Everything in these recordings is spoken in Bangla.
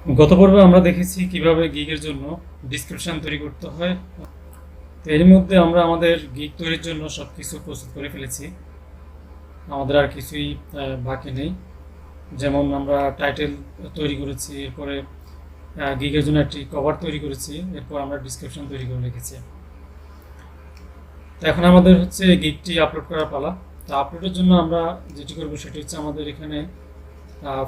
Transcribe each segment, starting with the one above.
গত পর্বে আমরা দেখেছি কিভাবে গিগের জন্য ডিসক্রিপশন তৈরি করতে হয়। তো এর মধ্যে আমরা আমাদের গিগ তৈরির জন্য সব কিছু প্রস্তুত করে ফেলেছি, আমাদের আর কিছুই বাকি নেই। যেমন আমরা টাইটেল তৈরি করেছি, এরপরে গিগের জন্য একটি কভার তৈরি করেছি, এরপর আমরা ডিসক্রিপশন তৈরি করে রেখেছি। তো এখন আমাদের হচ্ছে গিগটি আপলোড করার পালা। তো আপলোডের জন্য আমরা যেটি করবো সেটি হচ্ছে আমাদের এখানে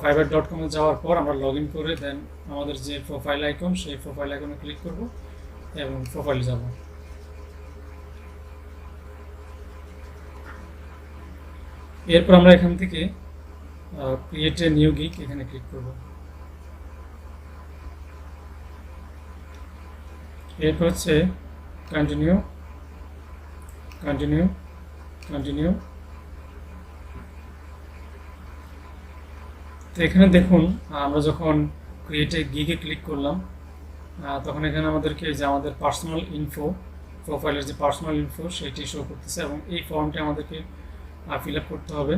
fiverr.com-এ যাওয়ার পর আমরা লগ ইন করে দেন আমাদের যে প্রোফাইল আইকন, সেই প্রোফাইল আইকনে ক্লিক করব এবং প্রোফাইলে যাব। এরপর আমরা এখান থেকে ক্রিয়েট এ নিউ গিগ এখানে ক্লিক করব। এরপর হচ্ছে কন্টিনিউ কন্টিনিউ কন্টিনিউ। তো এখানে দেখুন, আমরা যখন ক্রিয়েট এ গিগে ক্লিক করলাম তখন এখানে আমাদেরকে যে আমাদের পার্সোনাল ইনফো, প্রোফাইলের যে পার্সোনাল ইনফো সেটি শো করতেছে এবং এই ফর্মটি আমাদেরকে ফিল আপ করতে হবে।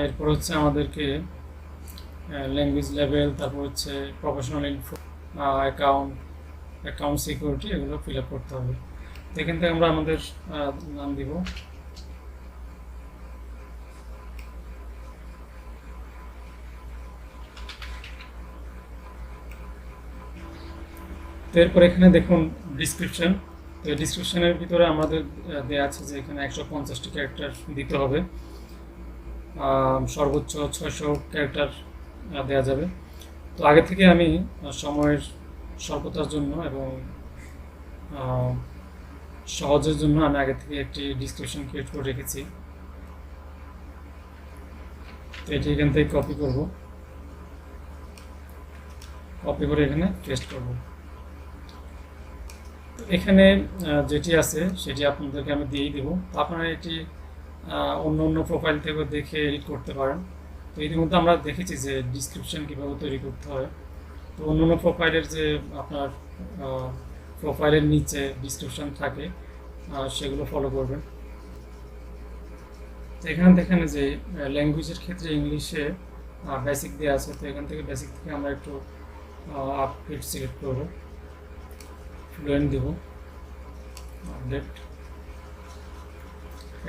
এরপর হচ্ছে আমাদেরকে ল্যাঙ্গুয়েজ লেভেল, তারপর হচ্ছে প্রফেশনাল ইনফো, অ্যাকাউন্ট সিকিউরিটি, এগুলো ফিল আপ করতে হবে। তো এখান থেকে আমরা আমাদের নাম দিব। তো এরপর এখানে দেখুন ডিসক্রিপশন। তো এই ডিসক্রিপশনের ভিতরে আমাদের দেওয়া আছে যে এখানে 150টি ক্যারেক্টার দিতে হবে, সর্বোচ্চ 600 ক্যারেক্টার দেওয়া যাবে। তো আগে থেকে আমি সময়ের স্বল্পতার জন্য এবং সহজের জন্য আমি আগে থেকে একটি ডিসক্রিপশন ক্রিয়েট করে রেখেছি। তো এটি এখান থেকে কপি করব, কপি করে এখানে পেস্ট করব। এখানে যেটি আছে সেটি আপনাদেরকে আমি দিয়েই দেবো। তো আপনারা এটি অন্য অন্য প্রোফাইল থেকে দেখে এডিট করতে পারেন। তো ইতিমধ্যে আমরা দেখেছি যে ডিসক্রিপশন কীভাবে তৈরি করতে হয়। তো অন্য অন্য প্রোফাইলের যে আপনার প্রোফাইলের নিচে ডিসক্রিপশন থাকে সেগুলো ফলো করবেন। তো এখানে দেখেন যে ল্যাঙ্গুয়েজের ক্ষেত্রে ইংলিশে বেসিক দেওয়া আছে। তো এখান থেকে বেসিক থেকে আমরা একটু আপডেট সিলেক্ট করব, ফ্লুয়েন্ট দেব, আপডেট,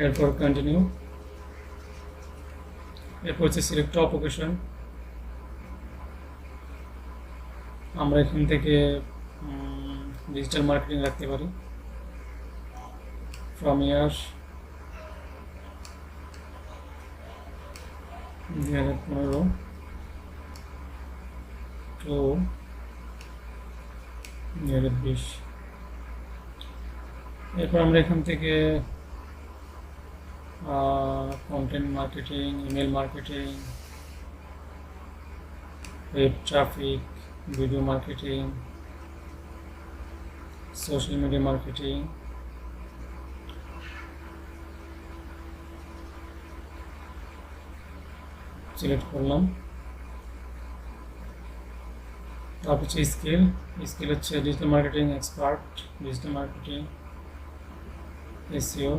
এরপর কন্টিনিউ। এরপর হচ্ছে সিলেক্ট টপ অকেশন। আমরা এখান থেকে ডিজিটাল মার্কেটিং রাখতে পারি। From year 2015 to 2020। এরপর আমরা এখান থেকে content marketing, email marketing, web traffic, video marketing, social media marketing, select করলাম। তারপর হচ্ছে স্কিল হচ্ছে digital marketing expert, digital marketing, SEO,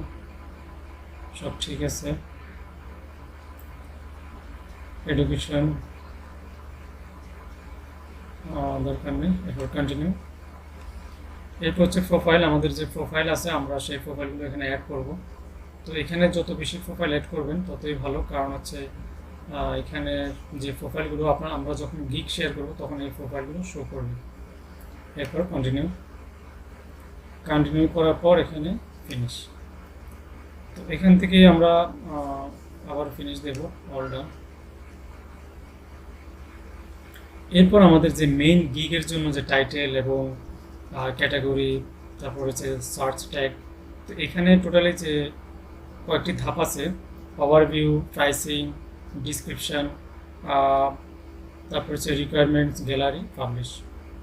সব ঠিক আছে। এডুকেশন দরকার নেই, এরপর কন্টিনিউ। এরপর হচ্ছে প্রোফাইল, আমাদের যে প্রোফাইল আছে আমরা সেই প্রোফাইলগুলো এখানে অ্যাড করব। তো এখানে যত বেশি প্রোফাইল অ্যাড করবেন ততই ভালো, কারণ হচ্ছে এখানে যে প্রোফাইলগুলো আমরা যখন গিগ শেয়ার করব তখন এই প্রোফাইলগুলো শো করবে। এরপর কন্টিনিউ করার পর এখানে ফিনিশ। তো এখান থেকে আমরা আবার ফিনিশ দেব, অল ডান। এরপর আমাদের যে মেইন গিগের জন্য যে টাইটেল এবং ক্যাটাগরি, তারপর হচ্ছে সার্চ ট্যাগ, তো এখানে টোটালি যে কয়েকটি ধাপ আছে, ওভারভিউ, প্রাইসিং, ডিসক্রিপশন, তারপর হচ্ছে রিকোয়ারমেন্টস, গ্যালারি, পাবলিশ।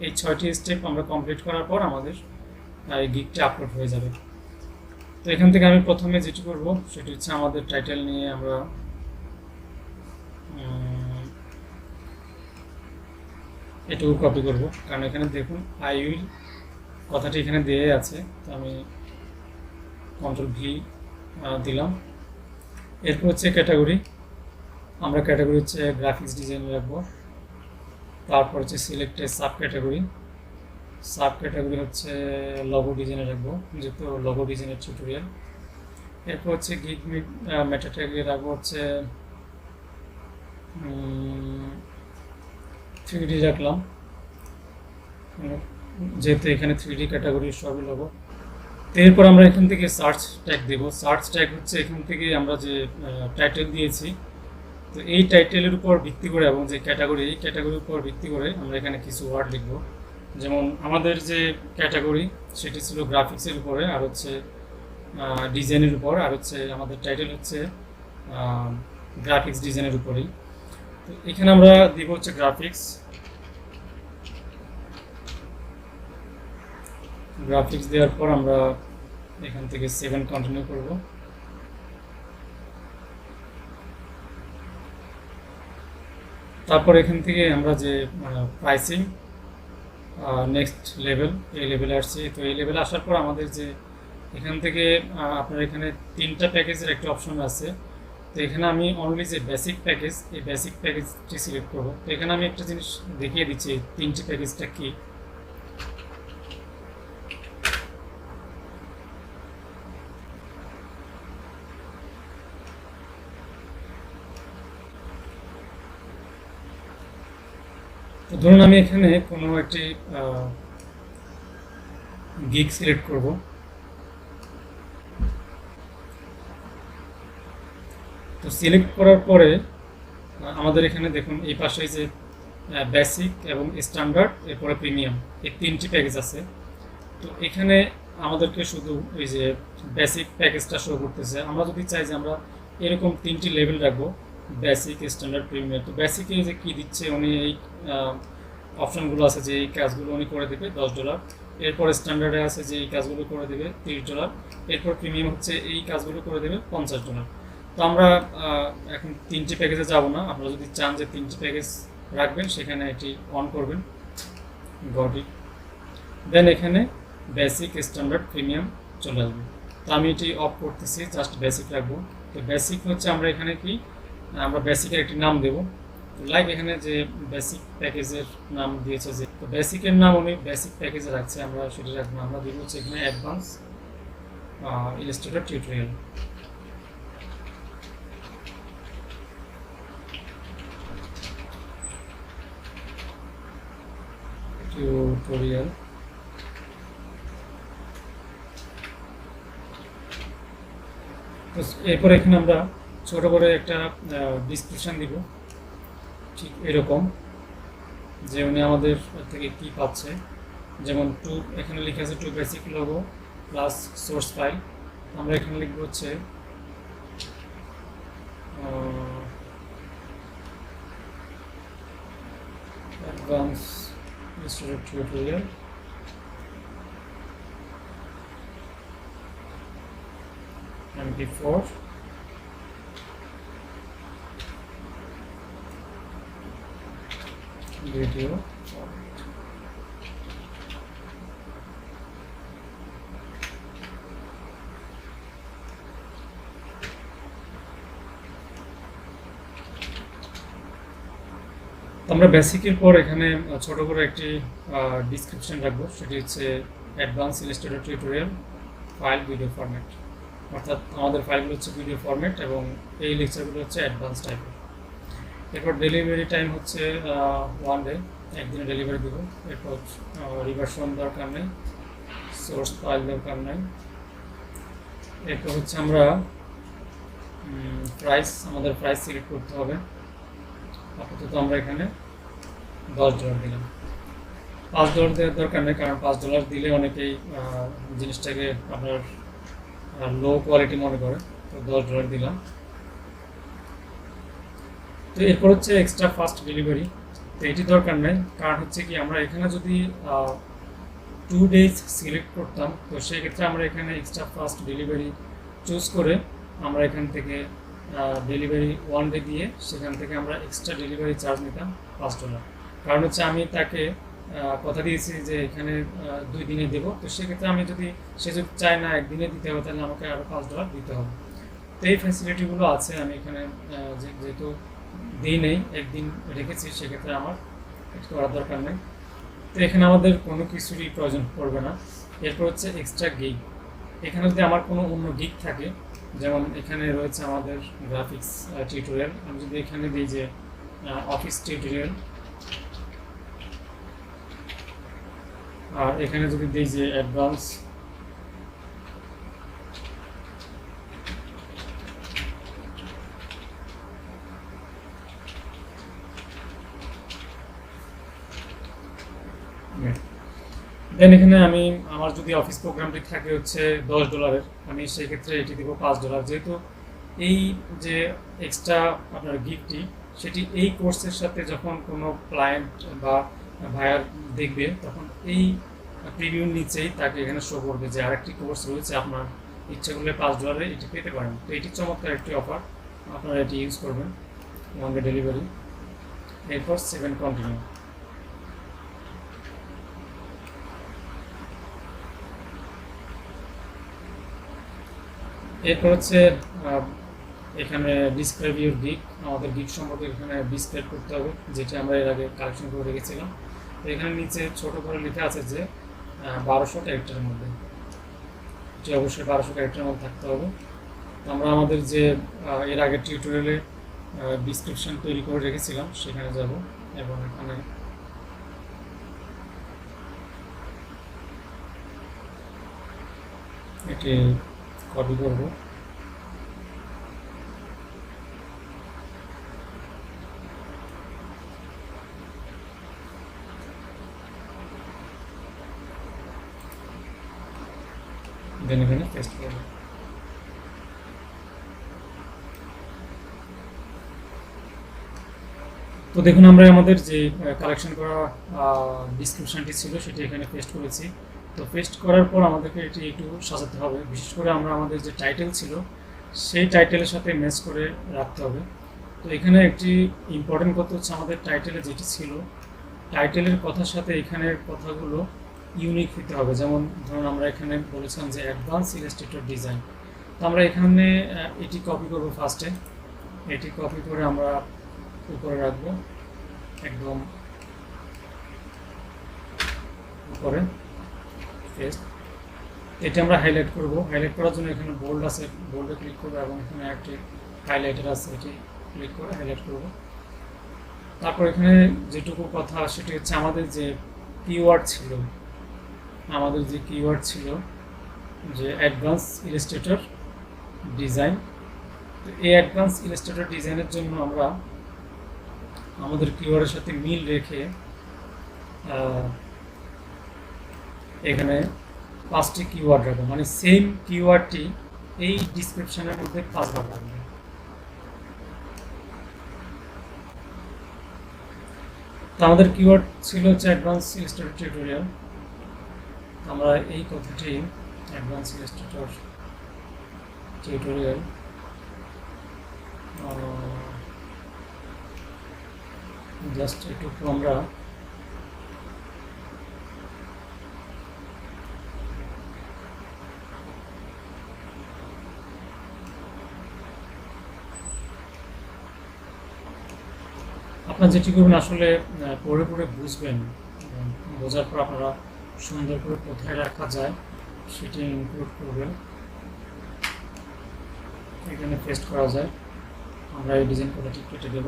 এই 6টি স্টেপ আমরা কমপ্লিট করার পর আমাদের এই গিগটা আপলোড হয়ে যাবে। তো এখান থেকে আমি প্রথমে যেটি করব সেটি হচ্ছে আমাদের টাইটেল নিয়ে আমরা এটুকু কপি করব, কারণ এখানে দেখুন আই উইল কথাটি এখানে দিয়ে আছে। তো আমি Ctrl+V দিলাম। এরপর হচ্ছে ক্যাটাগরি, আমরা ক্যাটাগরি হচ্ছে গ্রাফিক্স ডিজাইন রাখবো। তারপর হচ্ছে selected sub category. Sub category হচ্ছে লোগো ডিজাইনে রাখবো, যেহেতু লোগো ডিজাইনের টিউটোরিয়াল। এরপর হচ্ছে গিগ মেটা ট্যাগে রাখবো হচ্ছে 3D রাখলাম, যেহেতু এখানে 3D ক্যাটাগরি সবই লোগো। তো এরপর আমরা এখান থেকে সার্চ ট্যাগ দেব। সার্চ ট্যাগ হচ্ছে এখান থেকে আমরা যে টাইটেল দিয়েছি, তো এই টাইটেলের উপর ভিত্তি করে এবং যে ক্যাটাগরি, এই ক্যাটাগরির উপর ভিত্তি করে আমরা এখানে কিছু ওয়ার্ড লিখব। যেমন আমাদের যে ক্যাটাগরি সেটি ছিল গ্রাফিক্সের উপরে, আর হচ্ছে ডিজাইনের উপর, আর হচ্ছে আমাদের টাইটেল হচ্ছে গ্রাফিক্স ডিজাইনের উপরেই। তো এখানে আমরা দিব হচ্ছে গ্রাফিক্স। গ্রাফিক্স দেওয়ার পর আমরা এখান থেকে 7 কন্টিনিউ করব। তারপর এখান থেকে আমরা যে প্রাইসিং নেক্সট লেভেল, এই লেভেলে আসছি। তো এই লেভেলে আসার পর আমাদের যে এখান থেকে আপনার এখানে 3টা প্যাকেজের একটা অপশন আছে। তো এখানে আমি অনলি যে বেসিক প্যাকেজ, এই বেসিক প্যাকেজটি সিলেক্ট করব। তো এখানে আমি একটা জিনিস দেখিয়ে দিচ্ছি 3টি প্যাকেজটা কি। তো ধরুন আমি এখানে কোনো একটি গিগ সিলেক্ট করব। তো সিলেক্ট করার পরে আমাদের এখানে দেখুন এই পাশে যে বেসিক এবং স্ট্যান্ডার্ড, এরপরে প্রিমিয়াম, এই 3টি প্যাকেজ আছে। তো এখানে আমাদেরকে শুধু ওই যে বেসিক প্যাকেজটা শো করতেছে। আমরা যদি চাই যে আমরা এরকম 3টি লেভেল রাখবো, বেসিক, স্ট্যান্ডার্ড, প্রিমিয়াম। তো বেসিকে যে কি দিচ্ছে উনি, এই অপশনগুলো আছে যে এই কাজগুলো উনি করে দেবে $10। এরপর স্ট্যান্ডার্ডে আছে যে এই কাজগুলো করে দেবে $30। এরপর প্রিমিয়াম হচ্ছে এই কাজগুলো করে দেবে $50। তো আমরা এখন 3টি প্যাকেজে যাব না। আপনারা যদি চান যে 3টি প্যাকেজ রাখবেন, সেখানে এটি অন করবেন, গট ইট। দেন এখানে বেসিক, স্ট্যান্ডার্ড, প্রিমিয়াম চলে আসবে। তো আমি এটি অফ করতেছি, জাস্ট বেসিক রাখবো। তো বেসিক হচ্ছে আমরা এখানে কি, আমরা বেসিকের একটি নাম দেব। লাইক এখানে যে বেসিক প্যাকেজের নাম দিয়েছে, যে তো বেসিকের নাম উনি বেসিক প্যাকেজে রাখছে, আমরা সেটা রাখবো। আমরা দিব হচ্ছে এখানে অ্যাডভান্স ইলাস্ট্রেটর টিউটোরিয়াল। তো এরপর এখানে আমরা ছোট করে একটা ডিসক্রিপশন দিব, ঠিক এরকম, যে উনি আমাদের থেকে কি পাচ্ছে। যেমন এখানে লেখা আছে 2 basic logo plus source file. আমরা এখানে লিখব হচ্ছে অ্যাডভান্স টিউটোরিয়াল MP4 ভিডিও। আমরা বেসিকের পর এখানে ছোট করে একটি ডিসক্রিপশন রাখবো, সেটি হচ্ছে advance Illustrator tutorial file video format. অর্থাৎ আমাদের ফাইলগুলো হচ্ছে ভিডিও ফরম্যাট এবং এই লেকচারগুলো হচ্ছে অ্যাডভান্স টাইপের। এরপর ডেলিভারি টাইম হচ্ছে 1 ডে, একদিনে ডেলিভারি দেবো। এরপর রিভার্সন দরকার নেই, সোর্স ফাইল দরকার নেই। এরপর হচ্ছে আমরা প্রাইস, আমাদের প্রাইস সিলেক্ট করতে হবে। আপাতত আমরা এখানে $10 দিলাম। $5 দেওয়ার দরকার নেই, কারণ $5 দিলে অনেকেই জিনিসটাকে আপনার লো কোয়ালিটি মনে করে। তো $10 দিলাম। তো এরপর হচ্ছে এক্সট্রা ফাস্ট ডেলিভারি। তো এটি দরকার নেই, কারণ হচ্ছে কি আমরা এখানে যদি 2 days সিলেক্ট করতাম, তো সেই ক্ষেত্রে আমরা এখানে এক্সট্রা ফাস্ট ডেলিভারি চুজ করে আমরা এখান থেকে ডেলিভারি 1 ডে দিয়ে সেখান থেকে আমরা এক্সট্রা ডেলিভারি চার্জ নিতাম $5। কারণ হচ্ছে আমি তাকে কথা দিয়েছি যে এখানে 2 দিনে দেবো। তো সেক্ষেত্রে আমি যদি সে যদি চায় না 1 দিনে দিতে হবে, তাহলে আমাকে আরও $5 দিতে হবে। তো এই ফ্যাসিলিটিগুলো আছে। আমি এখানে যেহেতু দিই নেই, 1 দিন রেখেছি, সেক্ষেত্রে আমার এটা করার দরকার নেই। তো এখানে আমাদের কোনো কিছুরই প্রয়োজন পড়বে না। এরপর হচ্ছে এক্সট্রা গিগ। এখানে যদি আমার কোনো অন্য গিগ থাকে, যেমন এখানে রয়েছে আমাদের গ্রাফিক্স টিউটোরিয়াল, আমি যদি এখানে দিই যে অফিস টিউটোরিয়াল, আর এখানে যদি দিই যে অ্যাডভান্স, দেন এখানে আমি আমার যদি অফিস প্রোগ্রামটি থাকে হচ্ছে $10, আমি সেই ক্ষেত্রে এটি দিব $5, যেহেতু এই যে এক্সট্রা আপনার গিফটটি সেটি এই কোর্সের সাথে যখন কোনো ক্লায়েন্ট বা ভায়ার দেখবে তখন এই প্রিভিউর নিচেই তাকে এখানে শো করবে যে আরেকটি কোর্স রয়েছে, আপনার ইচ্ছা করলে $5 এটি পেতে পারেন। তো এটি চমৎকার একটি অফার, আপনারা এটি ইউজ করবেন, অন দ্য ডেলিভারি। এরপর 7 কন্টিনিউ। এরপর হচ্ছে এখানে ডিসক্রাইব ইউর গিগ, আমাদের গিগ সম্পর্কে এখানে ডিসক্রাইব করতে হবে, যেটা আমরা এর আগে কালেকশন করে রেখেছিলাম। তো এখানে নিচে ছোট করে লেখা আছে যে 1200 ক্যারেক্টারের মধ্যে, যে অবশ্যই 1200 ক্যারেক্টারের মধ্যে থাকতে হবে। আমরা আমাদের যে এর আগের টিউটোরিয়ালে ডিসক্রিপশন তৈরি করে রেখেছিলাম সেখানে যাব এবং এখানে এটি কপি করব। দেন এখানে পেস্ট করব। তো দেখুন আমরা আমাদের যে কালেকশন করা ডিসক্রিপশনটি ছিল সেটি এখানে পেস্ট করেছি। তো পেস্ট করার পর আমাদেরকে এটি একটু সাজাতে হবে, বিশেষ করে আমরা আমাদের যে টাইটেল ছিল সেই টাইটেলের সাথে ম্যাচ করে রাখতে হবে। তো এখানে একটি ইম্পর্টেন্ট কথা হচ্ছে আমাদের টাইটেলে যেটি ছিল টাইটেলের কথার সাথে এখানের কথাগুলো ইউনিক হতে হবে। যেমন ধরুন আমরা এখানে বলেছিলাম যে অ্যাডভান্স ইলাস্ট্রেটর ডিজাইন, তো আমরা এখানে এটি কপি করব। ফার্স্টে এটি কপি করে আমরা উপরে রাখবো, একদম উপরে পেস্ট। এটি আমরা হাইলাইট করব। হাইলাইট করার জন্য এখানে বোল্ড আছে, বোল্ডে ক্লিক করবো এবং এখানে একটি হাইলাইটার আছে, এটি ক্লিক করে হাইলাইট করব। তারপর এখানে যেটুকু কথা সেটি হচ্ছে আমাদের যে কিওয়ার্ড ছিল, যে অ্যাডভান্স ইলাস্ট্রেটর ডিজাইন। তো এই অ্যাডভান্স ইলাস্ট্রেটর ডিজাইনের জন্য আমরা আমাদের কিওয়ার্ডের সাথে মিল রেখে এখানে 5টি কিওয়ার্ড রাখবো, মানে সেম কিওয়ার্ডটি এই ডিসক্রিপশনের মধ্যে 5বার রাখবো। তো আমাদের কিওয়ার্ড ছিল হচ্ছে অ্যাডভান্স ইলাস্ট্রেটর টিউটোরিয়াল। আমরা এই কথাটি অ্যাডভান্স ইলাস্ট্রেটর টিউটোরিয়াল জাস্ট একটু আমরা আপনারা যেটি করবেন আসলে পড়ে পড়ে বুঝবেন, বোঝার পর আপনারা সুন্দর করে কোথায় রাখা যায় সেটি ইনক্লুড করবেন। এখানে পেস্ট করা যায়, আমরা এই ডিজাইন কথাটি কেটে দেব।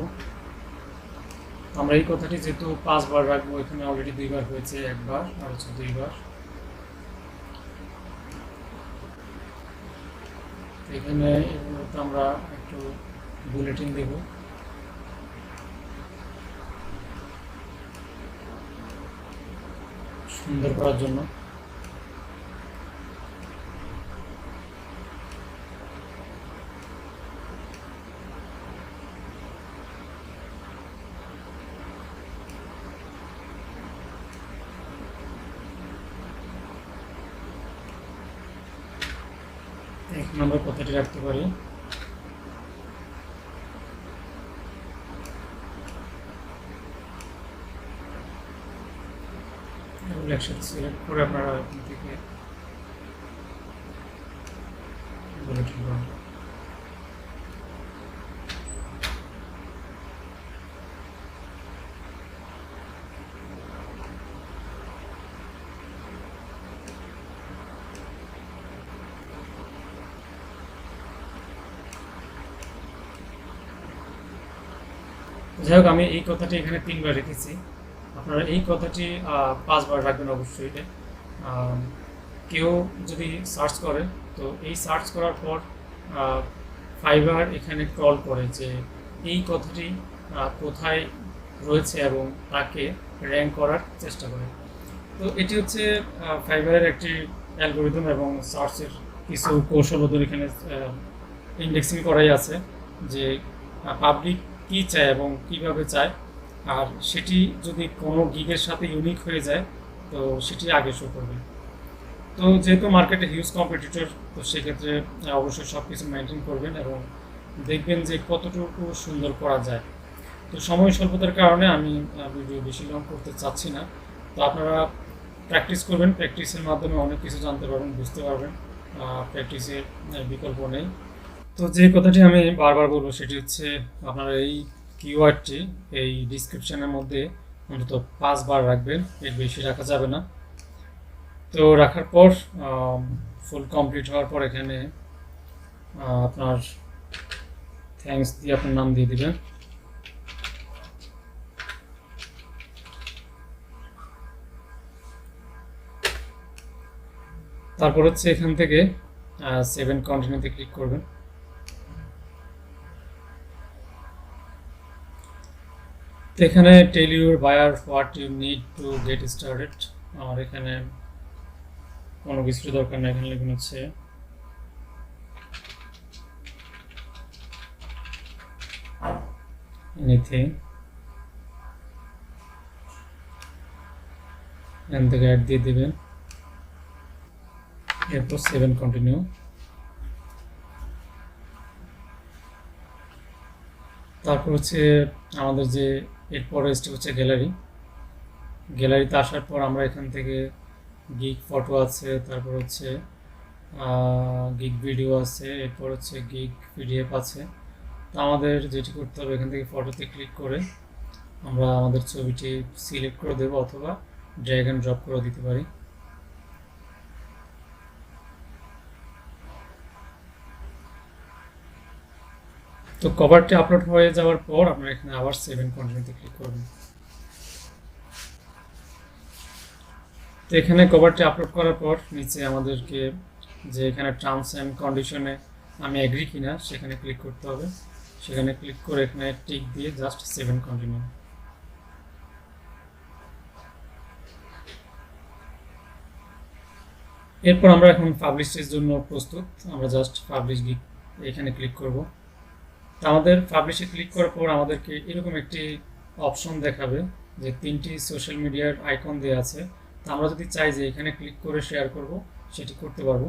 আমরা এই কথাটি যেহেতু 5বার রাখবো, এখানে অলরেডি 2বার হয়েছে, 1বার আর হচ্ছে 2বার। এখানে এগুলোতে আমরা একটু বুলেটিন দেব। সুন্দর করার জন্য এখন আমরা কথাটি রাখতে পারি। একসাথে সিলেক্ট করে আপনারা এখান থেকে বুলেটিন করুন। তো যাই হোক, আমি এই কথাটি এখানে 3বার রেখেছি। আপনারা এই কথাটি 5বার রাখবেন অবশ্যই। আহ, কেউ যদি সার্চ করে, তো এই সার্চ করার পর ফাইবার এখানে ক্রল করে যে এই কথাটি কোথায় রয়েছে এবং তাকে র্যাঙ্ক করার চেষ্টা করে। তো এটি হচ্ছে ফাইবারের একটি অ্যালগোরিদম এবং সার্চের কিছু কৌশল ওদের এখানে ইন্ডেক্সিং করাই আছে, যে পাবলিক কী চায় এবং কিভাবে চায়, আর সেটি যদি কোনো গিগের সাথে ইউনিক হয়ে যায় তো সেটি আগে শো করবে। তো যেহেতু মার্কেটে হিউজ কম্পিটিটর, তো সেক্ষেত্রে অবশ্যই সব কিছু মেনটেন করবেন এবং দেখবেন যে কতটুকু সুন্দর করা যায়। তো সময় স্বল্পতার কারণে আমি ভিডিও বেশি লং করতে চাচ্ছি না। তো আপনারা প্র্যাকটিস করবেন, প্র্যাকটিসের মাধ্যমে অনেক কিছু জানতে পারবেন, বুঝতে পারবেন। প্র্যাকটিসের বিকল্প নেই। তো যে কথাটি আমি বারবার বলবো সেটি হচ্ছে, আপনারা এই কিওয়ার্ডটি এই ডিসক্রিপশনের মধ্যে অন্তত 5বার রাখবেন, এর বেশি রাখা যাবে না। তো রাখার পর ফুল কমপ্লিট হওয়ার পর এখানে আপনার থ্যাঙ্কস দিয়ে আপনার নাম দিয়ে দিবেন। তারপর হচ্ছে এখান থেকে 7 কন্টিনিউতে ক্লিক করবেন। তো এখানে tell your buyer what you need to get started, আমার এখানে কোনো কিছুর দরকার নেই। এখানে লিখুন হচ্ছে এনিথিং, এখান থেকে অ্যাড দিয়ে দেবেন, এরপর 7 কন্টিনিউ। তারপর হচ্ছে আমাদের যে এরপর স্টেপ হচ্ছে গ্যালারি। গ্যালারিতে আসার পর আমরা এখান থেকে গিগ ফটো আছে, তারপর হচ্ছে গিগ ভিডিও আছে, এরপর হচ্ছে গিগ পিডিএফ আছে। তো আমাদের যেটি করতে হবে, এখান থেকে ফটোতে ক্লিক করে আমরা আমাদের ছবিটি সিলেক্ট করে দেবো, অথবা ড্র্যাগ অ্যান্ড ড্রপ করে দিতে পারি। তো কভারটি আপলোড হয়ে যাওয়ার পর আপনারা এখানে আবার 7 কন্টিনিউতে ক্লিক করবেন। তো এখানে কভারটি আপলোড করার পর নিচে আমাদেরকে যে এখানে টার্মস অ্যান্ড কন্ডিশনে আমি এগ্রি কিনা সেখানে ক্লিক করতে হবে। সেখানে ক্লিক করে এখানে টিক দিয়ে জাস্ট 7 কন্টিনিউ। এরপর আমরা এখন পাবলিশের জন্য প্রস্তুত। আমরা জাস্ট পাবলিশ গিগ এখানে ক্লিক করব। তো আমাদের পাবলিশে ক্লিক করার পর আমাদেরকে এরকম একটি অপশন দেখাবে যে 3টি সোশ্যাল মিডিয়ার আইকন দেওয়া আছে। তো আমরা যদি চাই যে এখানে ক্লিক করে শেয়ার করব, সেটি করতে পারবো।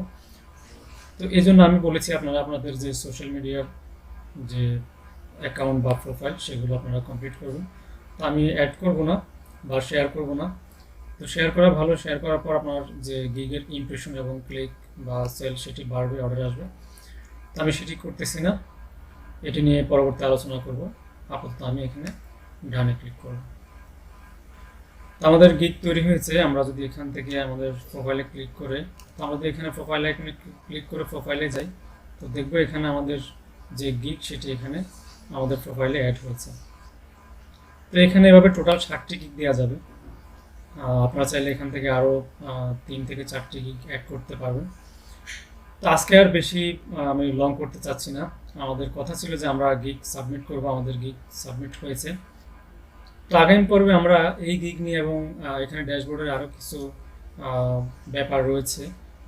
তো এই জন্য আমি বলেছি আপনারা আপনাদের যে সোশ্যাল মিডিয়ার যে অ্যাকাউন্ট বা প্রোফাইল সেগুলো আপনারা কমপ্লিট করবেন। তো আমি অ্যাড করব না বা শেয়ার করব না। তো শেয়ার করা ভালো, শেয়ার করার পর আপনার যে গিগের ইমপ্রেশন এবং ক্লিক বা সেল সেটি বাড়বে, অর্ডার আসবে। তো আমি সেটি করতেছি না, এটি নিয়ে পরবর্তী আলোচনা করব। আপাতত আমি এখানে ডানে ক্লিক করব। তো আমাদের গিগ তৈরি হয়েছে। আমরা যদি এখান থেকে আমাদের প্রোফাইলে ক্লিক করে, তো আমাদের এখানে প্রোফাইলে এখানে ক্লিক করে প্রোফাইলে যাই, তো দেখবো এখানে আমাদের যে গিগ সেটি এখানে আমাদের প্রোফাইলে অ্যাড হয়েছে। তো এখানে এভাবে টোটাল 60টি গিগ দেওয়া যাবে। আপনারা চাইলে এখান থেকে আরও 3 থেকে 4টি গিগ অ্যাড করতে পারবেন। তো আজকে আর বেশি আমি লং করতে চাচ্ছি না। আমাদের কথা ছিল যে আমরা গিগ সাবমিট করব, আমাদের গিগ সাবমিট হয়েছে। তো আগামী পর্বে আমরা এই গিগ নিয়ে এবং এখানে ড্যাশবোর্ডের আরও কিছু ব্যাপার রয়েছে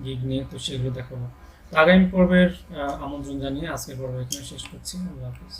গিগ নিয়ে, তো সেগুলো দেখাবো। তো আগামী পর্বের আমন্ত্রণ জানিয়ে আজকের পর্ব এখানে শেষ করছি। আল্লাহ হাফিজ।